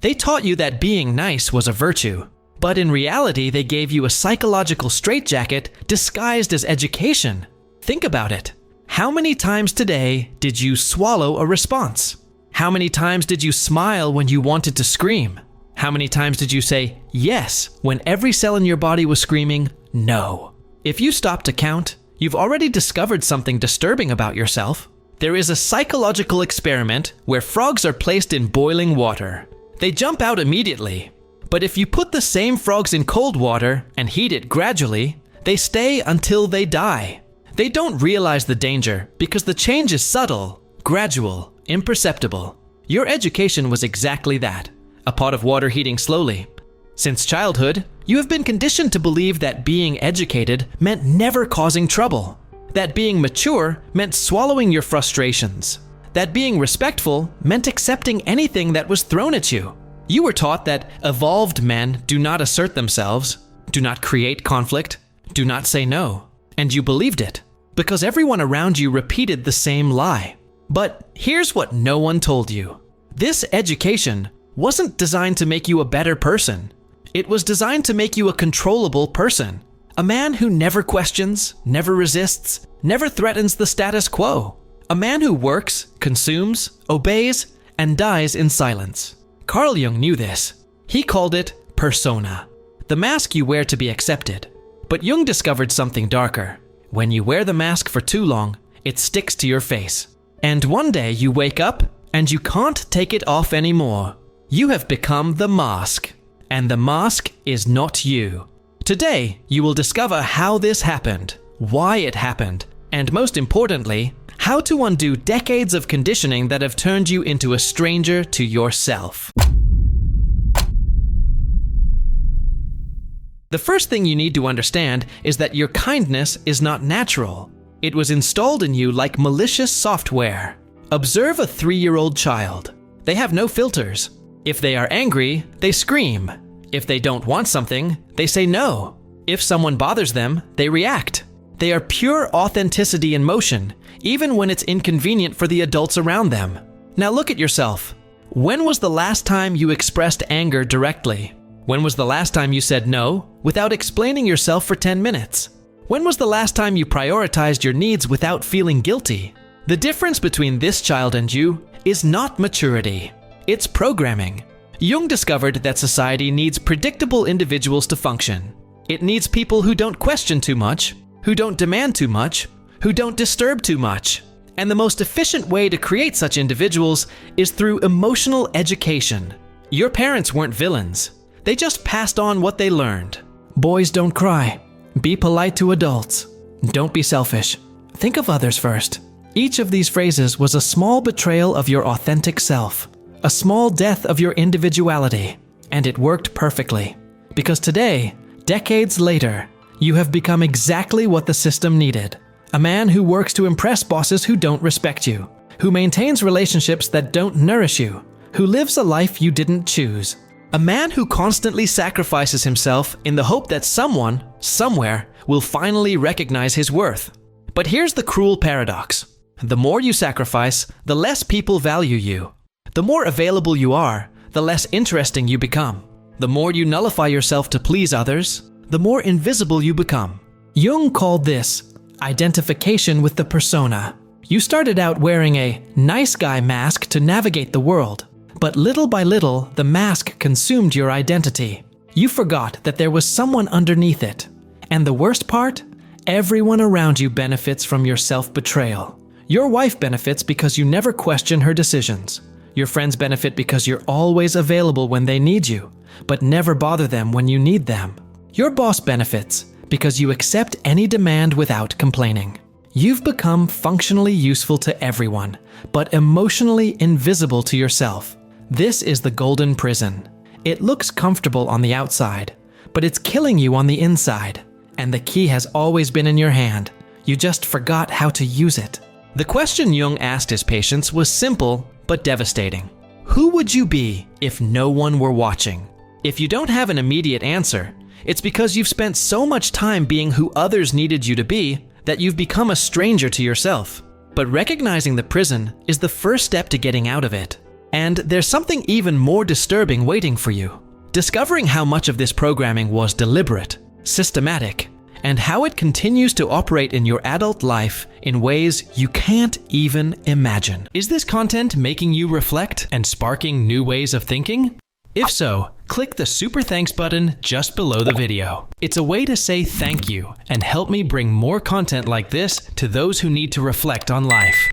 They taught you that being nice was a virtue, but in reality they gave you a psychological straitjacket disguised as education. Think about it. How many times today did you swallow a response? How many times did you smile when you wanted to scream? How many times did you say yes when every cell in your body was screaming no? If you stop to count, you've already discovered something disturbing about yourself. There is a psychological experiment where frogs are placed in boiling water. They jump out immediately, but if you put the same frogs in cold water and heat it gradually, they stay until they die. They don't realize the danger because the change is subtle, gradual, imperceptible. Your education was exactly that, a pot of water heating slowly. Since childhood, you have been conditioned to believe that being educated meant never causing trouble, that being mature meant swallowing your frustrations, that being respectful meant accepting anything that was thrown at you. You were taught that evolved men do not assert themselves, do not create conflict, do not say no, and you believed it because everyone around you repeated the same lie. But here's what no one told you. This education wasn't designed to make you a better person. It was designed to make you a controllable person. A man who never questions, never resists, never threatens the status quo. A man who works, consumes, obeys, and dies in silence. Carl Jung knew this. He called it persona, the mask you wear to be accepted. But Jung discovered something darker. When you wear the mask for too long, it sticks to your face. And one day you wake up and you can't take it off anymore. You have become the mask, and the mask is not you. Today, you will discover how this happened, why it happened, and most importantly, how to undo decades of conditioning that have turned you into a stranger to yourself. The first thing you need to understand is that your kindness is not natural. It was installed in you like malicious software. Observe a 3-year-old child. They have no filters. If they are angry, they scream. If they don't want something, they say no. If someone bothers them, they react. They are pure authenticity in motion, even when it's inconvenient for the adults around them. Now look at yourself. When was the last time you expressed anger directly? When was the last time you said no without explaining yourself for 10 minutes? When was the last time you prioritized your needs without feeling guilty? The difference between this child and you is not maturity. It's programming. Jung discovered that society needs predictable individuals to function. It needs people who don't question too much, who don't demand too much, who don't disturb too much. And the most efficient way to create such individuals is through emotional education. Your parents weren't villains. They just passed on what they learned. Boys don't cry. Be polite to adults. Don't be selfish. Think of others first. Each of these phrases was a small betrayal of your authentic self, a small death of your individuality, and it worked perfectly. Because today, decades later, you have become exactly what the system needed. A man who works to impress bosses who don't respect you, who maintains relationships that don't nourish you, who lives a life you didn't choose. A man who constantly sacrifices himself in the hope that someone, somewhere, will finally recognize his worth. But here's the cruel paradox. The more you sacrifice, the less people value you. The more available you are, the less interesting you become. The more you nullify yourself to please others, the more invisible you become. Jung called this identification with the persona. You started out wearing a nice guy mask to navigate the world. But little by little, the mask consumed your identity. You forgot that there was someone underneath it. And the worst part? Everyone around you benefits from your self-betrayal. Your wife benefits because you never question her decisions. Your friends benefit because you're always available when they need you, but never bother them when you need them. Your boss benefits because you accept any demand without complaining. You've become functionally useful to everyone, but emotionally invisible to yourself. This is the golden prison. It looks comfortable on the outside, but it's killing you on the inside. And the key has always been in your hand. You just forgot how to use it. The question Jung asked his patients was simple but devastating. Who would you be if no one were watching? If you don't have an immediate answer, it's because you've spent so much time being who others needed you to be that you've become a stranger to yourself. But recognizing the prison is the first step to getting out of it. And there's something even more disturbing waiting for you. Discovering how much of this programming was deliberate, systematic, and how it continues to operate in your adult life in ways you can't even imagine. Is this content making you reflect and sparking new ways of thinking? If so, click the super thanks button just below the video. It's a way to say thank you and help me bring more content like this to those who need to reflect on life.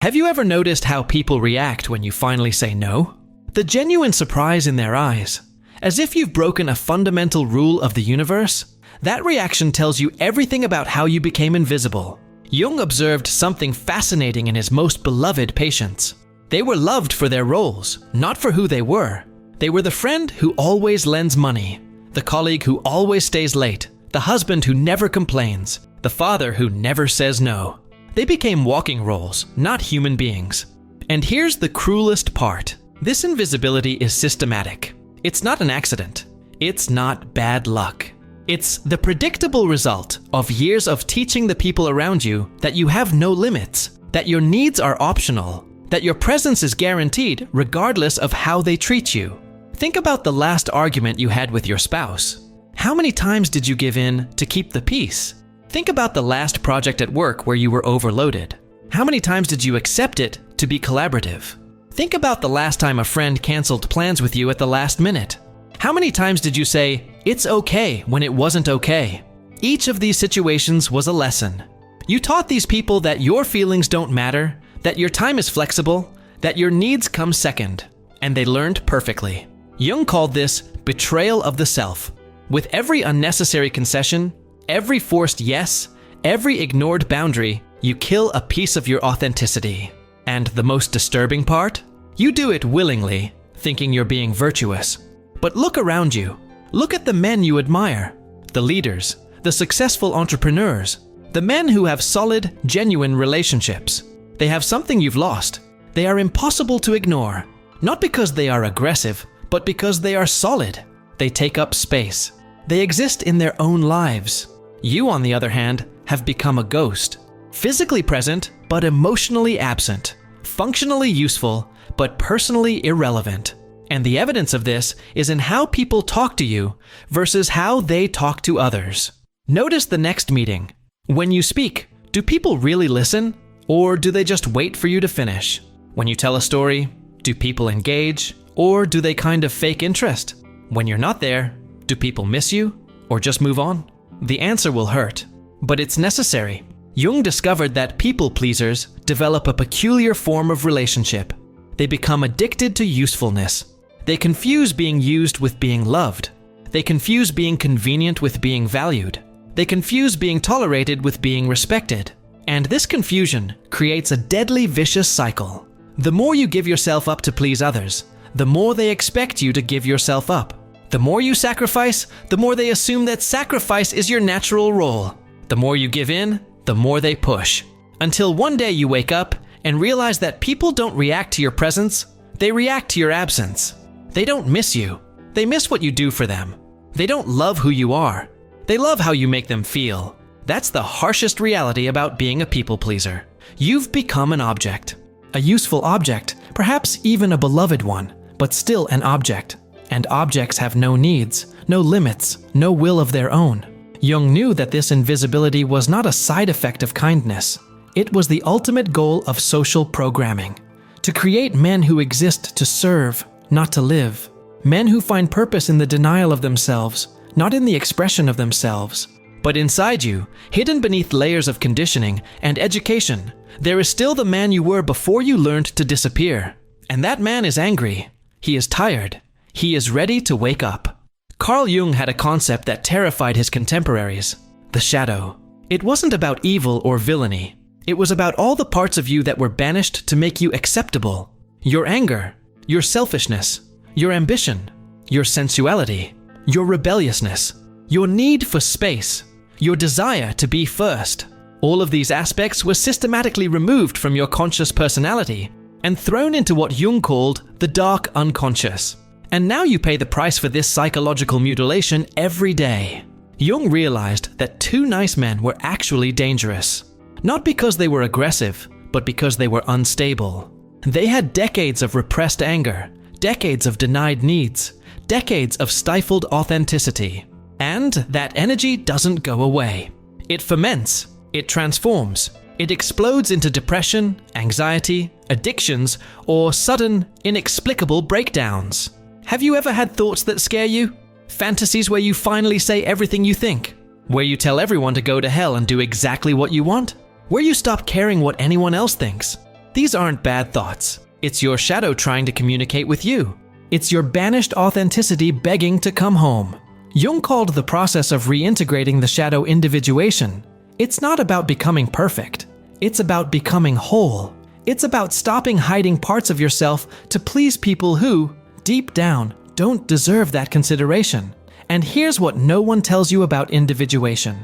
Have you ever noticed how people react when you finally say no? The genuine surprise in their eyes, as if you've broken a fundamental rule of the universe. That reaction tells you everything about how you became invisible. Jung observed something fascinating in his most beloved patients. They were loved for their roles, not for who they were. They were the friend who always lends money, the colleague who always stays late, the husband who never complains, the father who never says no. They became walking roles, not human beings. And here's the cruelest part. This invisibility is systematic. It's not an accident. It's not bad luck. It's the predictable result of years of teaching the people around you that you have no limits, that your needs are optional, that your presence is guaranteed regardless of how they treat you. Think about the last argument you had with your spouse. How many times did you give in to keep the peace? Think about the last project at work where you were overloaded. How many times did you accept it to be collaborative? Think about the last time a friend canceled plans with you at the last minute. How many times did you say, "It's okay," when it wasn't okay? Each of these situations was a lesson. You taught these people that your feelings don't matter, that your time is flexible, that your needs come second, and they learned perfectly. Jung called this betrayal of the self. With every unnecessary concession, every forced yes, every ignored boundary, you kill a piece of your authenticity. And the most disturbing part? You do it willingly, thinking you're being virtuous. But look around you. Look at the men you admire, the leaders, the successful entrepreneurs, the men who have solid, genuine relationships. They have something you've lost. They are impossible to ignore, not because they are aggressive, but because they are solid. They take up space. They exist in their own lives. You, on the other hand, have become a ghost. Physically present, but emotionally absent. Functionally useful, but personally irrelevant. And the evidence of this is in how people talk to you versus how they talk to others. Notice the next meeting. When you speak, do people really listen? Or do they just wait for you to finish? When you tell a story, do people engage? Or do they kind of fake interest? When you're not there, do people miss you? Or just move on? The answer will hurt, but it's necessary. Jung discovered that people pleasers develop a peculiar form of relationship. They become addicted to usefulness. They confuse being used with being loved. They confuse being convenient with being valued. They confuse being tolerated with being respected. And this confusion creates a deadly vicious cycle. The more you give yourself up to please others, the more they expect you to give yourself up. The more you sacrifice, the more they assume that sacrifice is your natural role. The more you give in, the more they push. Until one day you wake up and realize that people don't react to your presence, they react to your absence. They don't miss you. They miss what you do for them. They don't love who you are. They love how you make them feel. That's the harshest reality about being a people pleaser. You've become an object. A useful object, perhaps even a beloved one, but still an object. And objects have no needs, no limits, no will of their own. Jung knew that this invisibility was not a side effect of kindness. It was the ultimate goal of social programming. To create men who exist to serve, not to live. Men who find purpose in the denial of themselves, not in the expression of themselves. But inside you, hidden beneath layers of conditioning and education, there is still the man you were before you learned to disappear. And that man is angry. He is tired. He is ready to wake up. Carl Jung had a concept that terrified his contemporaries: the shadow. It wasn't about evil or villainy. It was about all the parts of you that were banished to make you acceptable. Your anger, your selfishness, your ambition, your sensuality, your rebelliousness, your need for space, your desire to be first. All of these aspects were systematically removed from your conscious personality and thrown into what Jung called the dark unconscious. And now you pay the price for this psychological mutilation every day. Jung realized that two nice men were actually dangerous. Not because they were aggressive, but because they were unstable. They had decades of repressed anger, decades of denied needs, decades of stifled authenticity. And that energy doesn't go away. It ferments, it transforms, it explodes into depression, anxiety, addictions, or sudden, inexplicable breakdowns. Have you ever had thoughts that scare you? Fantasies where you finally say everything you think? Where you tell everyone to go to hell and do exactly what you want? Where you stop caring what anyone else thinks? These aren't bad thoughts. It's your shadow trying to communicate with you. It's your banished authenticity begging to come home. Jung called the process of reintegrating the shadow individuation. It's not about becoming perfect. It's about becoming whole. It's about stopping hiding parts of yourself to please people who, deep down, don't deserve that consideration. And here's what no one tells you about individuation.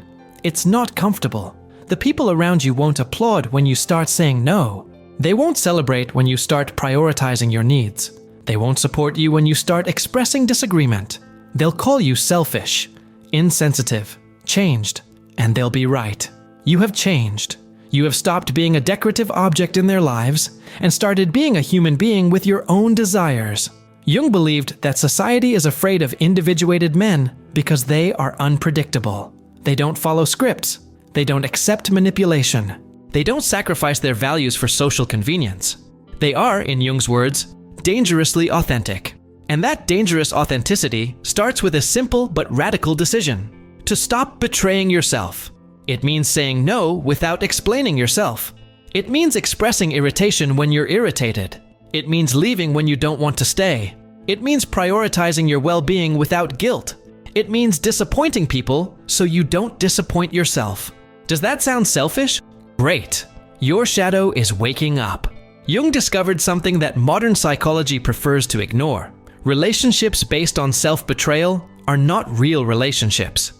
It's not comfortable. The people around you won't applaud when you start saying no. They won't celebrate when you start prioritizing your needs. They won't support you when you start expressing disagreement. They'll call you selfish, insensitive, changed, and they'll be right. You have changed. You have stopped being a decorative object in their lives and started being a human being with your own desires. Jung believed that society is afraid of individuated men because they are unpredictable. They don't follow scripts. They don't accept manipulation. They don't sacrifice their values for social convenience. They are, in Jung's words, dangerously authentic. And that dangerous authenticity starts with a simple but radical decision: to stop betraying yourself. It means saying no without explaining yourself. It means expressing irritation when you're irritated. It means leaving when you don't want to stay. It means prioritizing your well-being without guilt. It means disappointing people so you don't disappoint yourself. Does that sound selfish? Great. Your shadow is waking up. Jung discovered something that modern psychology prefers to ignore. Relationships based on self-betrayal are not real relationships.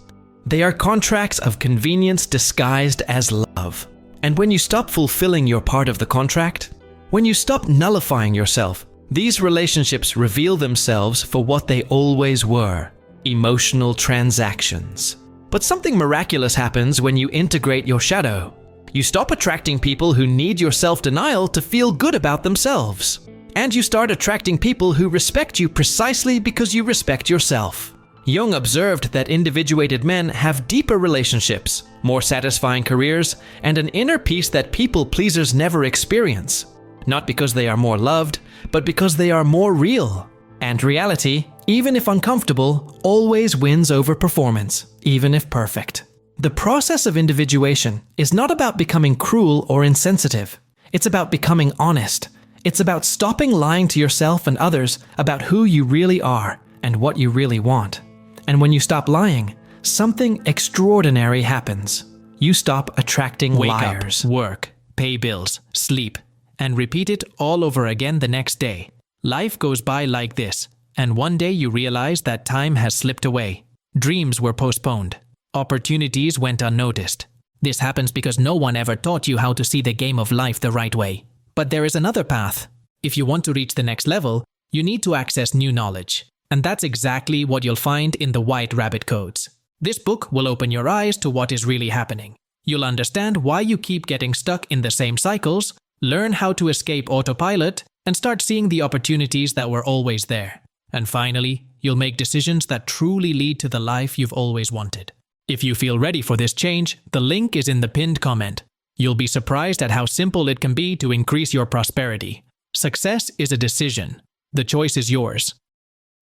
They are contracts of convenience disguised as love. And when you stop fulfilling your part of the contract, when you stop nullifying yourself, these relationships reveal themselves for what they always were: emotional transactions. But something miraculous happens when you integrate your shadow. You stop attracting people who need your self-denial to feel good about themselves. And you start attracting people who respect you precisely because you respect yourself. Jung observed that individuated men have deeper relationships, more satisfying careers, and an inner peace that people pleasers never experience. Not because they are more loved, but because they are more real. And reality, even if uncomfortable, always wins over performance, even if perfect. The process of individuation is not about becoming cruel or insensitive. It's about becoming honest. It's about stopping lying to yourself and others about who you really are and what you really want. And when you stop lying, something extraordinary happens. You stop attracting liars. Wake up, work, pay bills, sleep, and repeat it all over again the next day. Life goes by like this, and one day you realize that time has slipped away. Dreams were postponed. Opportunities went unnoticed. This happens because no one ever taught you how to see the game of life the right way. But there is another path. If you want to reach the next level, you need to access new knowledge. And that's exactly what you'll find in the White Rabbit Codes. This book will open your eyes to what is really happening. You'll understand why you keep getting stuck in the same cycles, learn how to escape autopilot, and start seeing the opportunities that were always there. And finally, you'll make decisions that truly lead to the life you've always wanted. If you feel ready for this change, the link is in the pinned comment. You'll be surprised at how simple it can be to increase your prosperity. Success is a decision. The choice is yours.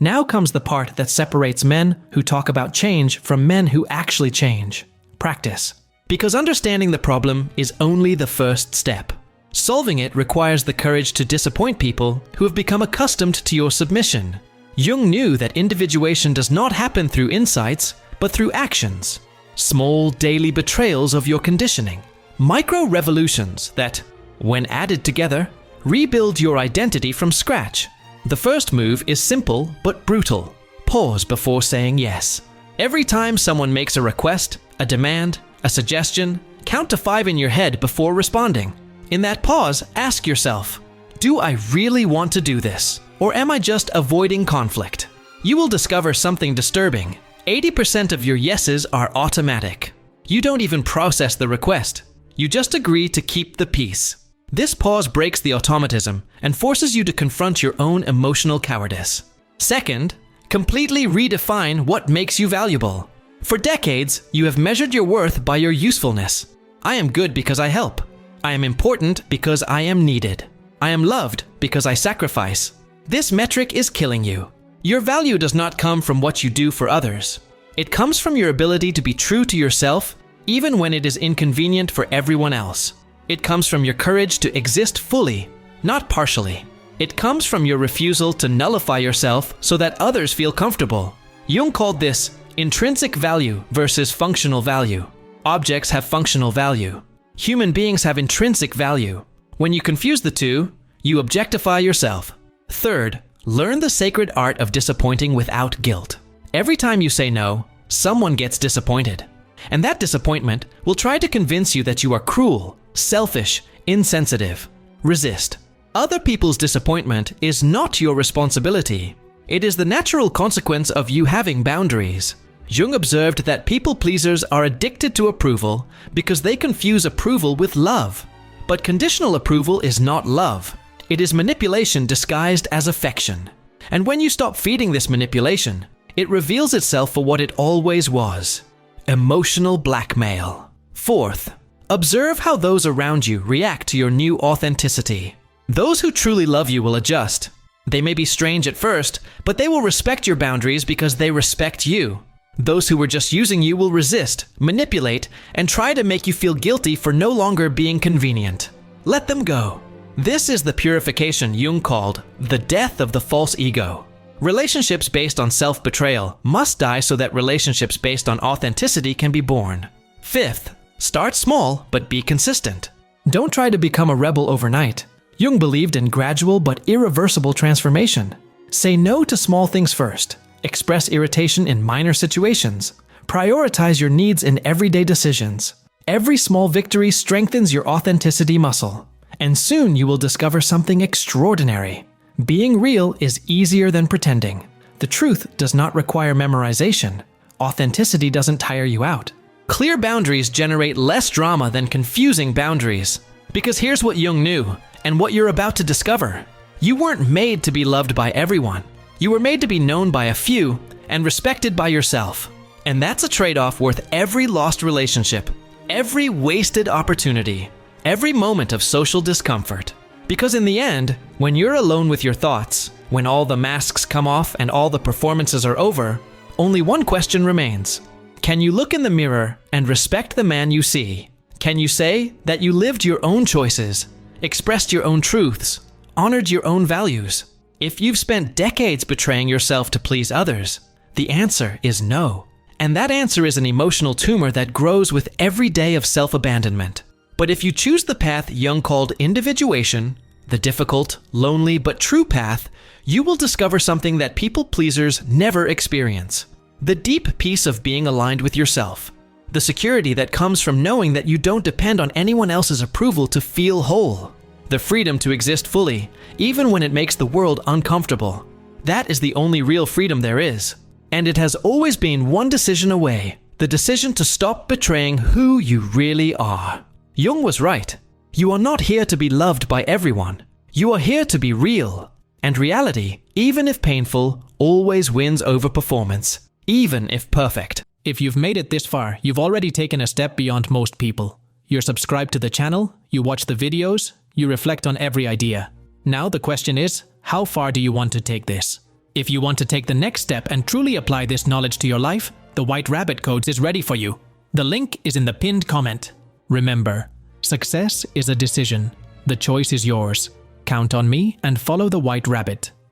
Now comes the part that separates men who talk about change from men who actually change: practice. Because understanding the problem is only the first step. Solving it requires the courage to disappoint people who have become accustomed to your submission. Jung knew that individuation does not happen through insights, but through actions. Small daily betrayals of your conditioning. Micro-revolutions that, when added together, rebuild your identity from scratch. The first move is simple but brutal. Pause before saying yes. Every time someone makes a request, a demand, a suggestion, count to 5 in your head before responding. In that pause, ask yourself, do I really want to do this? Or am I just avoiding conflict? You will discover something disturbing. 80% of your yeses are automatic. You don't even process the request. You just agree to keep the peace. This pause breaks the automatism and forces you to confront your own emotional cowardice. Second, completely redefine what makes you valuable. For decades, you have measured your worth by your usefulness. I am good because I help. I am important because I am needed. I am loved because I sacrifice. This metric is killing you. Your value does not come from what you do for others. It comes from your ability to be true to yourself, even when it is inconvenient for everyone else. It comes from your courage to exist fully, not partially. It comes from your refusal to nullify yourself so that others feel comfortable. Jung called this intrinsic value versus functional value. Objects have functional value. Human beings have intrinsic value. When you confuse the two, you objectify yourself. Third, learn the sacred art of disappointing without guilt. Every time you say no, someone gets disappointed. And that disappointment will try to convince you that you are cruel, selfish, insensitive. Resist. Other people's disappointment is not your responsibility. It is the natural consequence of you having boundaries. Jung observed that people pleasers are addicted to approval because they confuse approval with love. But conditional approval is not love. It is manipulation disguised as affection. And when you stop feeding this manipulation, it reveals itself for what it always was: emotional blackmail. Fourth, observe how those around you react to your new authenticity. Those who truly love you will adjust. They may be strange at first, but they will respect your boundaries because they respect you. Those who were just using you will resist, manipulate, and try to make you feel guilty for no longer being convenient. Let them go. This is the purification Jung called the death of the false ego. Relationships based on self-betrayal must die so that relationships based on authenticity can be born. Fifth, start small but be consistent. Don't try to become a rebel overnight. Jung believed in gradual but irreversible transformation. Say no to small things first. Express irritation in minor situations. Prioritize your needs in everyday decisions. Every small victory strengthens your authenticity muscle. And soon you will discover something extraordinary. Being real is easier than pretending. The truth does not require memorization. Authenticity doesn't tire you out. Clear boundaries generate less drama than confusing boundaries. Because here's what Jung knew, and what you're about to discover. You weren't made to be loved by everyone. You were made to be known by a few and respected by yourself. And that's a trade-off worth every lost relationship, every wasted opportunity, every moment of social discomfort. Because in the end, when you're alone with your thoughts, when all the masks come off and all the performances are over, only one question remains. Can you look in the mirror and respect the man you see? Can you say that you lived your own choices, expressed your own truths, honored your own values? If you've spent decades betraying yourself to please others, the answer is no. And that answer is an emotional tumor that grows with every day of self-abandonment. But if you choose the path Jung called individuation, the difficult, lonely, but true path, you will discover something that people pleasers never experience. The deep peace of being aligned with yourself. The security that comes from knowing that you don't depend on anyone else's approval to feel whole. The freedom to exist fully, even when it makes the world uncomfortable. That is the only real freedom there is. And it has always been one decision away, the decision to stop betraying who you really are. Jung was right. You are not here to be loved by everyone. You are here to be real. And reality, even if painful, always wins over performance, even if perfect. If you've made it this far, you've already taken a step beyond most people. You're subscribed to the channel, you watch the videos, you reflect on every idea. Now the question is, how far do you want to take this? If you want to take the next step and truly apply this knowledge to your life, the White Rabbit Codes is ready for you. The link is in the pinned comment. Remember, success is a decision. The choice is yours. Count on me and follow the White Rabbit.